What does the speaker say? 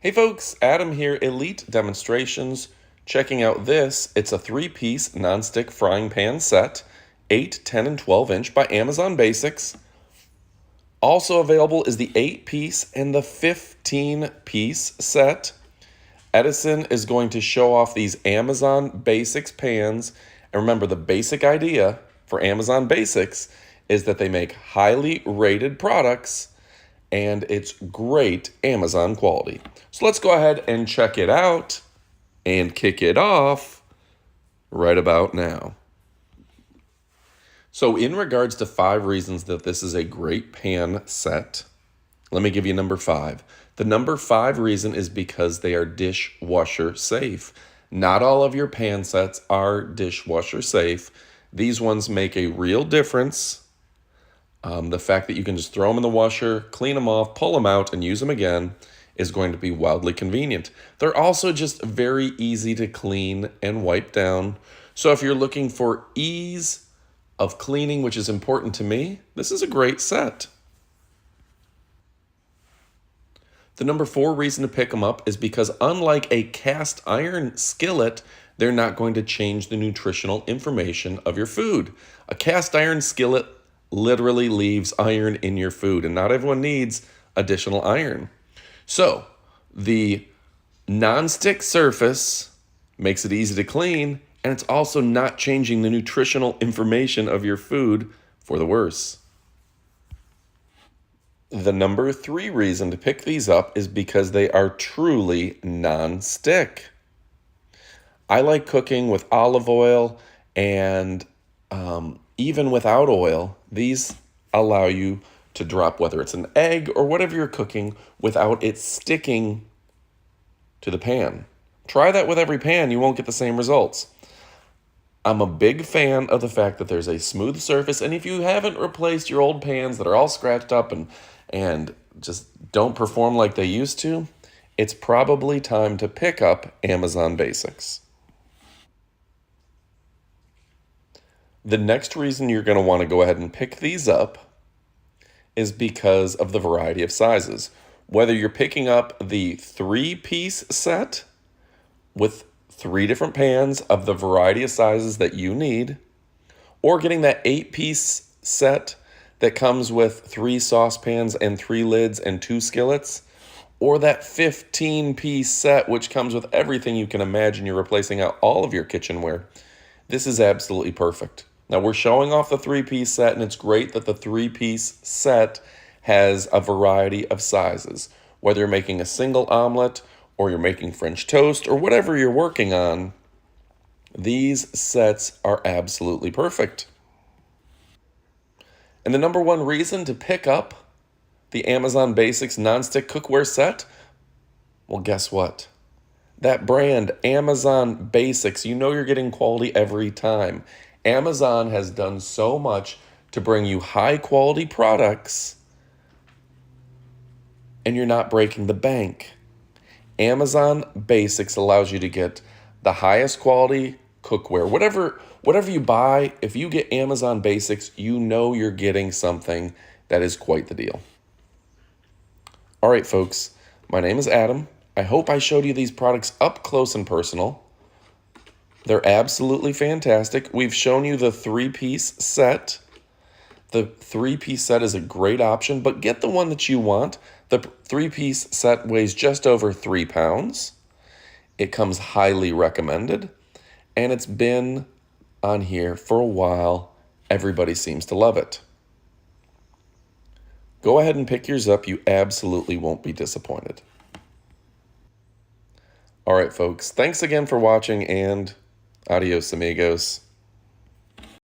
Hey folks, Adam here, Elite Demonstrations. Checking out this, it's a 3-piece nonstick frying pan set, 8, 10, and 12 inch by Amazon Basics. Also available is the 8-piece and the 15-piece set. Edison is going to show off these Amazon Basics pans. And remember, the basic idea for Amazon Basics is that they make highly rated products and it's great Amazon quality. So let's go ahead and check it out and kick it off right about now. So in regards to 5 reasons that this is a great pan set, let me give you number 5. The number 5 reason is because they are dishwasher safe. Not all of your pan sets are dishwasher safe. These ones make a real difference. The fact that you can just throw them in the washer, clean them off, pull them out, and use them again is going to be wildly convenient. They're also just very easy to clean and wipe down. So if you're looking for ease of cleaning, which is important to me, this is a great set. The number 4 reason to pick them up is because unlike a cast iron skillet, they're not going to change the nutritional information of your food. A cast iron skillet literally leaves iron in your food, and not everyone needs additional iron. So the non-stick surface makes it easy to clean, and it's also not changing the nutritional information of your food for the worse. The number 3 reason to pick these up is because they are truly non-stick. I like cooking with olive oil, and even without oil, these allow you to drop whether it's an egg or whatever you're cooking without it sticking to the pan. Try that with every pan, you won't get the same results. I'm a big fan of the fact that there's a smooth surface, and if you haven't replaced your old pans that are all scratched up and just don't perform like they used to, it's probably time to pick up Amazon Basics. The next reason you're going to want to go ahead and pick these up is because of the variety of sizes. Whether you're picking up the 3-piece set with 3 different pans of the variety of sizes that you need, or getting that 8-piece set that comes with 3 saucepans and 3 lids and 2 skillets, or that 15-piece set which comes with everything you can imagine, you're replacing out all of your kitchenware, this is absolutely perfect. Now we're showing off the 3-piece set, and it's great that the 3-piece set has a variety of sizes. Whether you're making a single omelet or you're making French toast or whatever you're working on, these sets are absolutely perfect. And the number 1 reason to pick up the Amazon Basics Nonstick Cookware Set, well, guess what? That brand, Amazon Basics, you know you're getting quality every time. Amazon has done so much to bring you high quality products, and you're not breaking the bank. Amazon Basics allows you to get the highest quality cookware. Whatever you buy, if you get Amazon Basics, you know you're getting something that is quite the deal. All right, folks, my name is Adam. I hope I showed you these products up close and personal. They're absolutely fantastic. We've shown you the 3-piece set. The 3-piece set is a great option, but get the one that you want. The 3-piece set weighs just over 3 pounds. It comes highly recommended, and it's been on here for a while. Everybody seems to love it. Go ahead and pick yours up. You absolutely won't be disappointed. All right, folks, thanks again for watching, and adios, amigos.